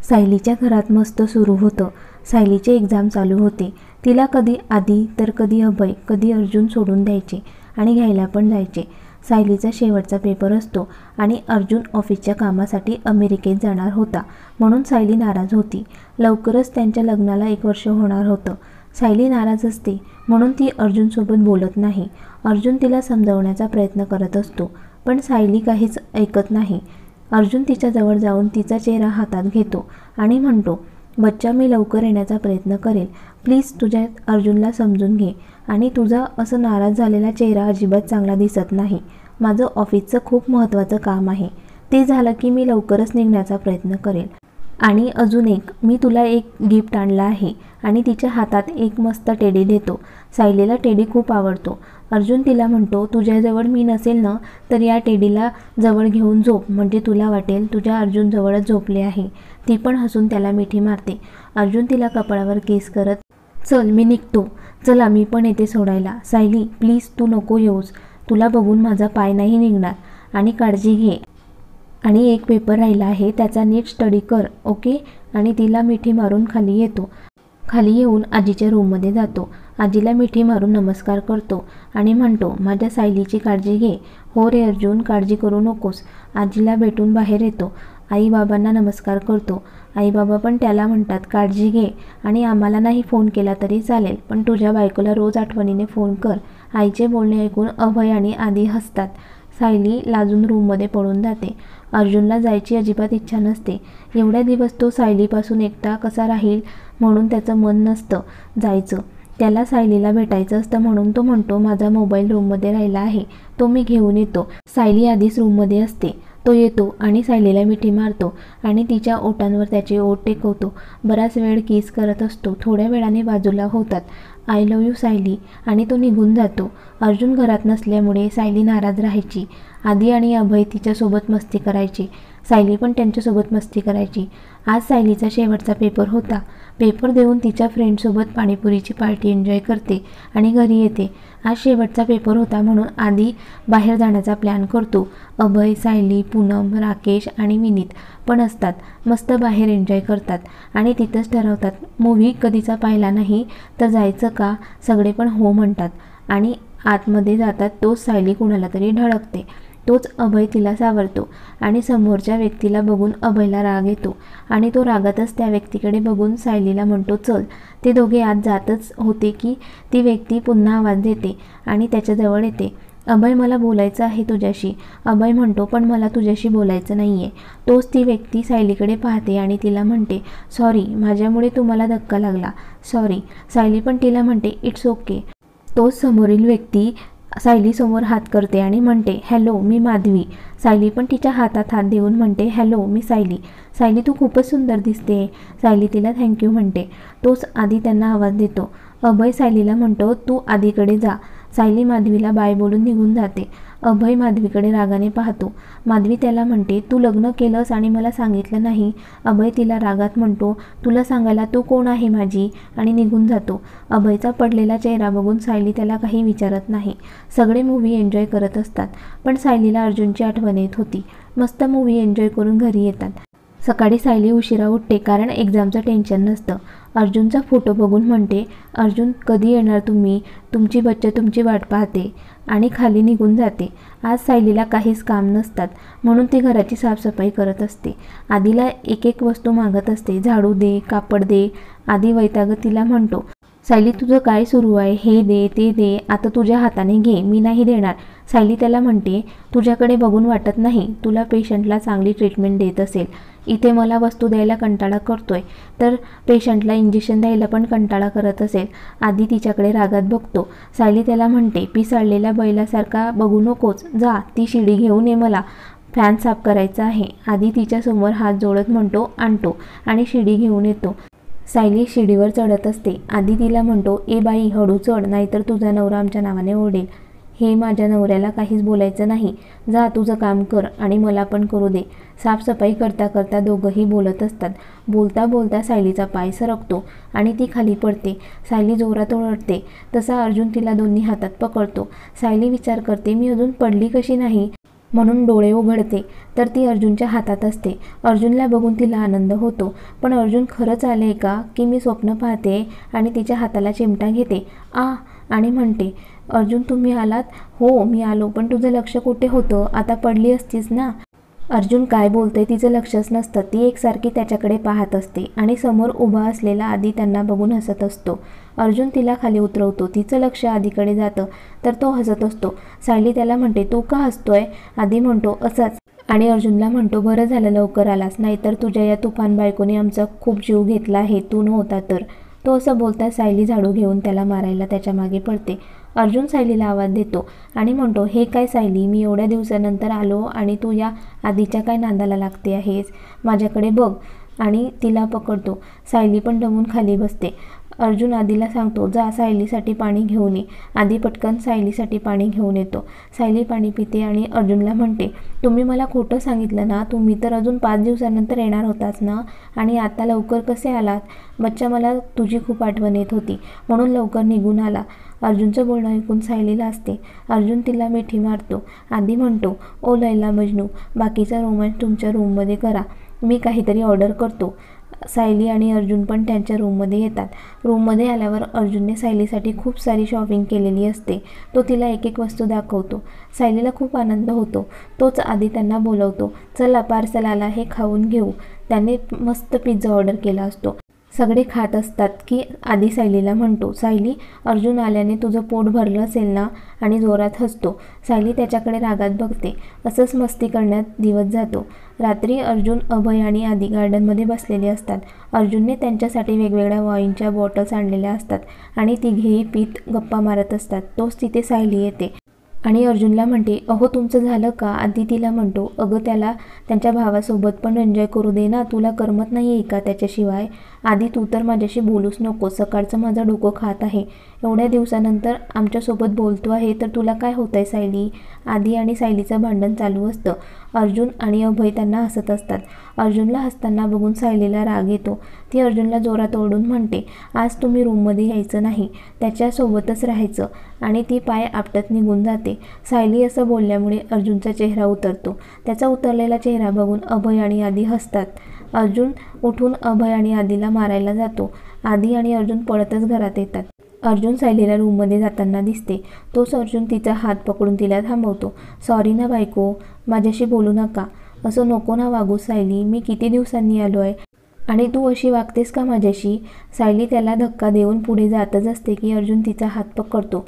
सायलीच्या घरात मस्त सुरू होतं. सायलीचे एक्झाम चालू होते. तिला कधी आदी तर कधी अभय, कधी अर्जुन सोडून द्यायचे आणि घ्यायला पण जायचे. सायलीचा शेवटचा पेपर असतो आणि अर्जुन ऑफिसच्या कामासाठी अमेरिकेत जाणार होता, म्हणून सायली नाराज होती. लवकरच त्यांच्या लग्नाला 1 वर्ष होणार होतं. सायली नाराज असते म्हणून ती अर्जुनसोबत बोलत नाही. अर्जुन तिला समजावण्याचा प्रयत्न करत असतो, पण सायली काहीच ऐकत नाही. अर्जुन तिच्याजवळ जाऊन तिचा चेहरा हातात घेतो आणि म्हणतो, बच्चा, मी लवकर येण्याचा प्रयत्न करेल. प्लीज तुझ्या अर्जुनला समजून घे आणि तुझा असं नाराज झालेला चेहरा अजिबात चांगला दिसत नाही. माझं ऑफिसचं खूप महत्त्वाचं काम आहे. ते झालं की मी लवकरच निघण्याचा प्रयत्न करेल. आणि अजून एक, मी तुला एक गिफ्ट आणलं आहे. आणि तिच्या हातात एक मस्त टेडी देतो. सायलीला टेडी खूप आवडतो. अर्जुन तिला म्हणतो, तुझ्याजवळ मी नसेल ना तर या टेडीला जवळ घेऊन झोप, म्हणजे तुला वाटेल तुझ्या अर्जुन जवळच झोपले आहे. ती पण हसून त्याला मिठी मारते. अर्जुन तिला कपाळावर किस करत, चल मी निघतो, चला मी पण येते सोडायला. सायली प्लीज तू नको येऊस, तुला बघून माझा पाय नाही निघणार. आणि काळजी घे. आणि एक पेपर राहिला आहे, त्याचा नीट स्टडी कर, ओके. आणि तिला मिठी मारून खाली येतो. खाली येऊन आजीच्या रूममध्ये जातो. आजीला मिठी मारून नमस्कार करतो आणि म्हणतो, माझ्या सायलीची काळजी घे. हो रे अर्जुन, काळजी करू नकोस. आजीला भेटून बाहेर येतो. आई बाबांना नमस्कार करतो. आई बाबा पण त्याला म्हणतात, काळजी घे आणि आम्हाला नाही फोन केला तरी चालेल, पण तुझ्या बायकोला रोज आठवणीने फोन कर. आईचे बोलणे ऐकून अभय आणि आदी हसतात. सायली लाजून रूममध्ये पळून जाते. अर्जुनला जायची अजिबात इच्छा नसते. एवढ्या दिवस तो सायलीपासून एकटा कसा राहील म्हणून त्याचं मन नसतं जायचं. त्याला सायलीला भेटायचं असतं म्हणून तो म्हणतो, माझा मोबाईल रूममध्ये राहिला आहे, तो मी घेऊन येतो. सायली आधीच रूममध्ये असते. तो येतो आणि सायलीला मिठी मारतो आणि तिच्या ओठांवर त्याचे ओठ टेकवतो. बराच वेळ किस करत असतो. थोड्या वेळाने बाजूला होतात. आय लव्ह यू सायली, आणि तो निघून जातो. अर्जुन घरात नसल्यामुळे सायली नाराज राहायची. आदी आणि अभय तिच्यासोबत मस्ती करायचे. सायली पण त्यांच्यासोबत मस्ती करायची. आज सायलीचा शेवटचा पेपर होता. पेपर देऊन तिच्या फ्रेंडसोबत पाणीपुरीची पार्टी एन्जॉय करते आणि घरी येते. आज शेवटचा पेपर होता म्हणून आदी बाहेर जाण्याचा प्लॅन करतो. अभय, सायली, पूनम, राकेश आणि विनीत पण असतात. मस्त बाहेर एन्जॉय करतात आणि तिथंच ठरवतात, मूव्ही कधीचा पाहिला नाही तर जायचं का. सगळे पण हो म्हणतात आणि आतमध्ये जातात. तोच सायली कुणाला तरी ढळकते. तोच अभय तिला सावरतो आणि समोरच्या व्यक्तीला बघून अभयला राग येतो आणि तो रागातच त्या व्यक्तीकडे बघून सायलीला म्हणतो, चल. ते दोघे आत जातच होते की ती व्यक्ती पुन्हा आवाज देते आणि त्याच्याजवळ येते. अभय, मला बोलायचं आहे तुझ्याशी. अभय म्हणतो, पण मला तुझ्याशी बोलायचं नाही आहे. तोच ती व्यक्ती सायलीकडे पाहते आणि तिला म्हणते, सॉरी, माझ्यामुळे तुम्हाला धक्का लागला, सॉरी. सायली पण तिला म्हणते, इट्स ओके. तोच समोरील व्यक्ती सायलीसमोर हात करते आणि म्हणते, हॅलो, मी माधवी. सायली पण तिच्या हातात हात देऊन म्हणते, हॅलो, मी सायली. सायली, तू खूपच सुंदर दिसते. सायली तिला थँक्यू म्हणते. तोच आदी त्यांना आवाज देतो. अभय सायलीला म्हणतो, तू आदीकडे जा. सायली माधवीला बाय बोलून निघून जाते. अभय माधवीकडे रागाने पाहतो. माधवी त्याला म्हणते, तू लग्न केलंस आणि मला सांगितलं नाही. अभय तिला रागात म्हणतो, तुला सांगायला तू कोण आहे माझी, आणि निघून जातो. अभयचा पडलेला चेहरा बघून सायली त्याला काही विचारत नाही. सगळे मूव्ही एन्जॉय करत असतात, पण सायलीला अर्जुनची आठवण येत होती. मस्त मूव्ही एन्जॉय करून घरी येतात. सकाळी सायली उशिरा उठते कारण एक्झामचं टेन्शन नसतं. अर्जुनचा फोटो बघून म्हणते, अर्जुन कधी येणार तुम्ही, तुमची बच्चा तुमची वाट पाहते. आणि खाली निघून जाते. आज सायलीला काहीच काम नसतात म्हणून ती घराची साफसफाई करत असते. आदीला एक एक वस्तू मागत असते, झाडू दे, कापड दे. आदी वैतागत तिला म्हणतो, सायली तुझं काय सुरू आहे, हे दे ते दे, आता तुझ्या हाताने घे, मी नाही देणार. सायली त्याला म्हणते, तुझ्याकडे बघून वाटत नाही तुला पेशंटला चांगली ट्रीटमेंट देत असेल. इथे मला वस्तू द्यायला कंटाळा करतोय तर पेशंटला इंजेक्शन द्यायला पण कंटाळा करत असेल. आदी तिच्याकडे रागात बघतो. सायली त्याला म्हणते, पिसाळलेल्या बैलासारखा बघू नकोस, जा ती शिडी घेऊन ये, मला फॅन साफ करायचा आहे. आदी तिच्यासमोर हात जोडत म्हणतो, आणतो, आणि शिडी घेऊन येतो. सायली शिडीवर चढत असते. आदी तिला म्हणतो, ए बाई, हळू चढ, नाहीतर तुझा नवरा आमच्या नावाने ओरडेल. हे माझ्या नवऱ्याला काहीच बोलायचं नाही, जा तुझं काम कर आणि मला पण करू दे. साफसफाई करता करता दोघंही बोलत असतात. बोलता बोलता सायलीचा पाय सरकतो आणि ती खाली पडते. सायली जोरात ओरडते. तसा अर्जुन तिला दोन्ही हातात पकडतो. सायली विचार करते, मी अजून पडली कशी नाही. म्हणून डोळे उघडते तर ती अर्जुनच्या हातात असते. अर्जुनला बघून तिला आनंद होतो. पण अर्जुन खरंच आले का की मी स्वप्न पाहते आणि तिच्या हाताला चिमटा घेते. आणि म्हणते, अर्जुन तुम्ही आलात? हो मी आलो, पण तुझं लक्ष कुठे होतं? आता पडली असतीस ना. अर्जुन काय बोलते तिचं लक्षच नसतं. ती एकसारखी त्याच्याकडे पाहत असते आणि समोर उभा असलेला आदी त्यांना बघून हसत असतो. अर्जुन तिला खाली उतरवतो. तिचं लक्ष आदीकडे जातं तर तो हसत असतो. सायली त्याला म्हणते, तू का हसतोय? आदी म्हणतो, असंच. आणि अर्जुनला म्हणतो, बरं झालं लवकर आलास, नाहीतर तुझ्या या तुफान बायकोने आमचा खूप जीव घेतला आहे, तू नव्हता तर. तो असं बोलता सायली झाडू घेऊन त्याला मारायला त्याच्या मागे पडते. अर्जुन सायलीला आवाज देतो आणि म्हणतो, हे काय सायली, मी एवढ्या दिवसानंतर आलो आणि तू या आधीच्या काय नांदाला लागते आहेस? माझ्याकडे बघ. आणि तिला पकडतो. सायली पण दमून खाली बसते. अर्जुन आदीला सांगतो, जा सायलीसाठी पाणी घेऊन ये. आदी पटकन सायलीसाठी पाणी घेऊन येतो. सायली पाणी पिते आणि अर्जुनला म्हणते, तुम्ही मला खोटं सांगितलं ना? तुम्ही तर अजून 5 दिवसानंतर येणार होताच ना? आणि आता लवकर कसे आलात? बच्चा, मला तुझी खूप आठवण येत होती म्हणून लवकर निघून आला. अर्जुनचं बोलणं ऐकून सायली लाजते. अर्जुन तिला मिठी मारतो. आदी म्हणतो, ओ लैला मजनू, बाकीचा रोमॅन्स तुमच्या रूममध्ये करा, मी काहीतरी ऑर्डर करतो. सायली आणि अर्जुन पण त्यांच्या रूममध्ये येतात. रूममध्ये आल्यावर अर्जुनने सायलीसाठी खूप सारी शॉपिंग केलेली असते. तो तिला एक एक वस्तू दाखवतो. सायलीला खूप आनंद होतो. तोच आधी त्यांना बोलवतो, चला पार्सल आला, हे खाऊन घेऊ. त्याने मस्त पिझ्झा ऑर्डर केला असतो. सगळे खात असतात की आधी सायलीला म्हणतो, सायली, अर्जुन आल्याने तुझं पोट भरलं असेल ना? आणि जोरात हसतो. सायली त्याच्याकडे रागात बघते. असंच मस्ती करण्यात दिवस जातो. रात्री अर्जुन, अभय आणि आदी गार्डनमध्ये बसलेले असतात. अर्जुनने त्यांच्यासाठी वेगवेगळ्या वाईनच्या बॉटल्स आणलेल्या असतात आणि तिघेही पीत गप्पा मारत असतात. तोच तिथे सायली येते आणि अर्जुनला म्हणते, अहो तुमचं झालं का? आदी तिला म्हणतो, अगं त्याला त्यांच्या भावासोबत पण एन्जॉय करू दे ना, तुला करमत नाही आहे का त्याच्याशिवाय? आदी, तू तर माझ्याशी बोलूच नको, सकाळचं माझं डोकं खात आहे. एवढ्या दिवसानंतर आमच्यासोबत बोलतो आहे तर तुला काय होतं आहे सायली? आदी आणि सायलीचं भांडण चालू असतं. अर्जुन आणि अभय त्यांना हसत असतात. अर्जुनला हसताना बघून सायलीला राग येतो. ती अर्जुनला जोरात ओरडून म्हणते, आज तुम्ही रूममध्ये यायचं नाही, त्याच्यासोबतच राहायचं. आणि ती पाय आपटत निघून जाते. सायली असं बोलल्यामुळे अर्जुनचा चेहरा उतरतो. त्याचा उतरलेला चेहरा बघून अभय आणि आदी हसतात. अर्जुन उठून अभय आणि आदीला मारायला जातो. आदी आणि अर्जुन पळतच घरात येतात. अर्जुन सायलीला रूममध्ये जाताना दिसते. तोच अर्जुन तिचा हात पकडून तिला थांबवतो. सॉरी ना बायको, माझ्याशी बोलू नका. असं नको ना वागू सायली, मी किती दिवसांनी आलो आहे आणि तू अशी वागतेस का माझ्याशी? सायली त्याला धक्का देऊन पुढे जातच असते की अर्जुन तिचा हात पकडतो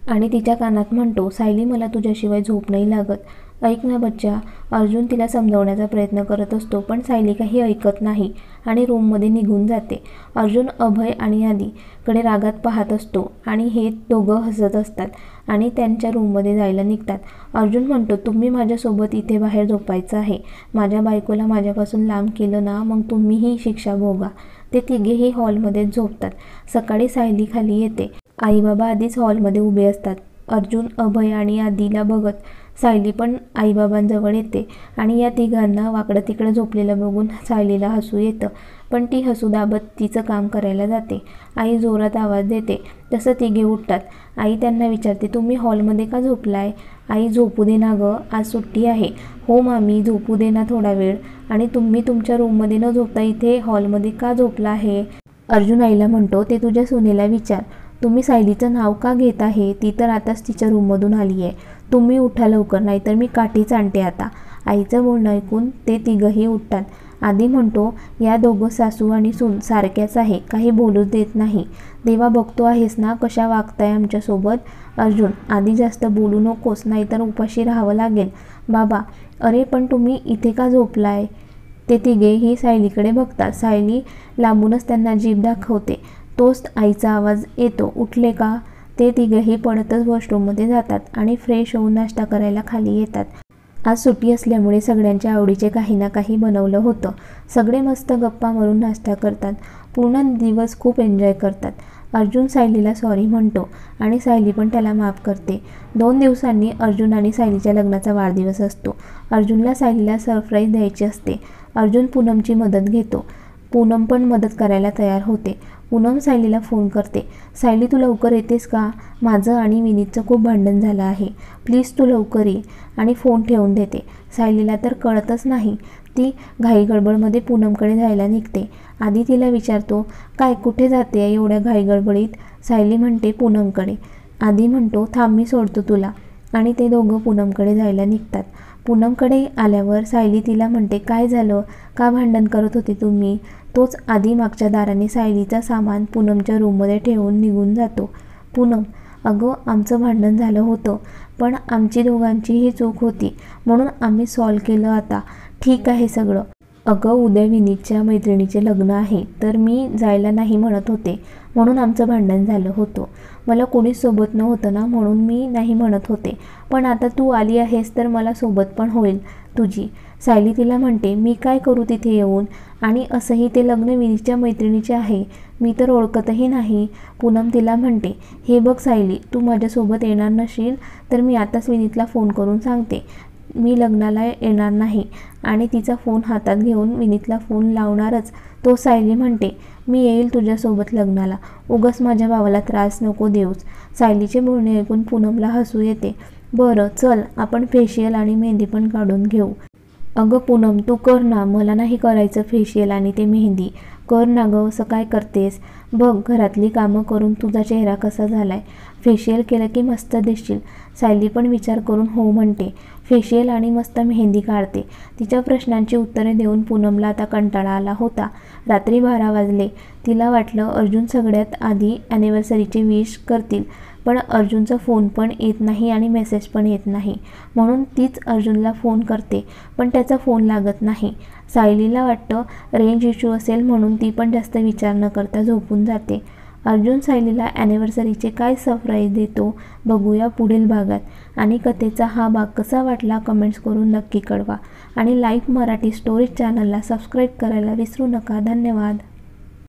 आणि तिच्या कानात म्हणतो, सायली, मला तुझ्याशिवाय झोप नाही लागत. ऐक ना बच्चा. अर्जुन तिला समजावण्याचा प्रयत्न करत असतो पण सायली काही ऐकत नाही आणि रूममध्ये निघून जाते. अर्जुन अभय आणि आदीकडे रागात पाहत असतो आणि हे दोघं हसत असतात आणि त्यांच्या रूममध्ये जायला निघतात. अर्जुन म्हणतो, तुम्ही माझ्यासोबत इथे बाहेर झोपायचं आहे. माझ्या बायकोला माझ्यापासून लांब केलं ना, मग तुम्हीही शिक्षा भोगा. ते तिघेही हॉलमध्येच झोपतात. सकाळी सायली खाली येते. आई बाबा आधीच हॉलमध्ये उभे असतात. अर्जुन, अभय आणि आदीला बघत सायली पण आईबाबांजवळ येते आणि या तिघांना वाकडं तिकडं झोपलेलं बघून सायलीला हसू येतं. पण ती हसू दाबत तिचं काम करायला जाते. आई जोरात आवाज देते तसं तिघे उठतात. आई त्यांना विचारते, तुम्ही हॉलमध्ये का झोपलाय? आई, झोपू दे ना गं, आज सुट्टी आहे. हो मामी, झोपू दे ना थोडा वेळ. आणि तुम्ही तुमच्या रूममध्ये न झोपता इथे हॉलमध्ये का झोपला आहे? अर्जुन आईला म्हणतो, ते तुझ्या सुनेला विचार. तुम्ही सायलीचं नाव का घेत आहे? ती तर आताच तिच्या रूममधून आली आहे. तुम्ही उठा लवकर, नाहीतर मी काठीच आणते आता. आईचं बोलणं ऐकून ते तिघंही उठतात. आदी म्हणतो, या दोघं सासू आणि सून सारख्याच आहे, काही बोलूच देत नाही. देवा, बघतो आहेस ना कशा वागताय आमच्यासोबत. अर्जुन, आधी जास्त बोलू नकोस, नाहीतर उपाशी राहावं लागेल. बाबा, अरे पण तुम्ही इथे का झोपलाय? ते तिघेही सायलीकडे बघतात. सायली लांबूनच त्यांना जीभ दाखवते. तोच आईचा आवाज येतो, उठले का? ते तिघेही पडतच वॉशरूममध्ये जातात आणि फ्रेश होऊन नाश्ता करायला खाली येतात. आज सुट्टी असल्यामुळे सगळ्यांच्या आवडीचे काही ना काही बनवलं होतं. सगळे मस्त गप्पा मारून नाश्ता करतात. पूर्ण दिवस खूप एन्जॉय करतात. अर्जुन सायलीला सॉरी म्हणतो आणि सायली पण त्याला माफ करते. 2 दिवसांनी अर्जुन आणि सायलीच्या लग्नाचा वाढदिवस असतो. अर्जुनला सायलीला सरप्राईज द्यायची असते. अर्जुन पूनमची मदत घेतो. पूनम पण मदत करायला तयार होते. पूनम सायलीला फोन करते. सायली, तू लवकर येतेस का? माझं आणि विनीतचं खूप भांडण झालं आहे. प्लीज तू लवकर ये. आणि फोन ठेवून देते. सायलीला तर कळतच नाही. ती घाईगडबडमध्ये पूनमकडे जायला निघते. आधी तिला विचारतो, काय कुठे जाते एवढ्या घाईगडबडीत? सायली म्हणते पूनमकडे. आधी म्हणतो, थांब मी सोडतो तुला. आणि ते दोघं पूनमकडे जायला निघतात. पूनमकडे आल्यावर सायली तिला म्हणते, काय झालं? का भांडण करत होते तुम्ही? तोच आधी मागच्या दाराने सायलीचा सामान पूनमच्या रूममध्ये ठेवून निघून जातो. पूनम, अगं आमचं भांडण झालं होतं, पण आमची दोघांचीही चूक होती म्हणून आम्ही सॉल्व्ह केलं. आता ठीक आहे सगळं. अगं उद्या विनीतच्या मैत्रिणीचे लग्न आहे, तर मी जायला नाही म्हणत होते म्हणून आमचं भांडण झालं होतं. मला कोणीच सोबत नव्हतं ना, म्हणून मी नाही म्हणत होते. पण आता तू आली आहेस तर मला सोबत पण होईल तुझी. सायली तिला म्हणते, मी काय करू तिथे येऊन? आणि असंही ते लग्न विनीतच्या मैत्रिणीचे आहे, मी तर ओळखतही नाही. पूनम तिला म्हणते, हे बघ सायली, तू माझ्यासोबत येणार नशील तर मी आताच विनीतला फोन करून सांगते मी लग्नाला येणार नाही. आणि तिचा फोन हातात घेऊन विनीतला फोन लावणारच तो सायली म्हणते, मी येईल तुझ्यासोबत लग्नाला, उगाच माझ्या भावाला त्रास नको देऊस. सायलीचे बोलणे ऐकून पूनमला हसू येते. बरं चल, आपण फेशियल आणि मेहंदी पण काढून घेऊ. अगं पूनम, तू कर ना, मला नाही करायचं फेशियल आणि ते मेहंदी. कर ना गं, असं काय करतेस? बघ घरातली कामं करून तुझा चेहरा कसा झालाय. फेशियल केलं की मस्त दिसशील. सायली पण विचार करून हो म्हणते. फेशियल आणि मस्त मेहंदी काढते. तिच्या प्रश्नांची उत्तरे देऊन पूनमला आता कंटाळा आला होता. रात्री 12 वाजले. तिला वाटलं अर्जुन सगळ्यात आधी ॲनिव्हर्सरीचे विश करतील, पण अर्जुनचा फोन पण येत नाही आणि मेसेज पण येत नाही. म्हणून तीच अर्जुनला फोन करते, पण त्याचा फोन लागत नाही. सायलीला वाटतं रेंज इश्यू असेल म्हणून ती पण जास्त विचार न करता झोपून जाते. अर्जुन सायलीला ॲनिव्हर्सरीचे काय सरप्राईज देतो बघूया पुढील भागात. आणि कथेचा हा भाग कसा वाटला कमेंट्स करून नक्की कळवा. आणि लाईव्ह मराठी स्टोरीज चॅनलला सबस्क्राईब करायला विसरू नका. धन्यवाद.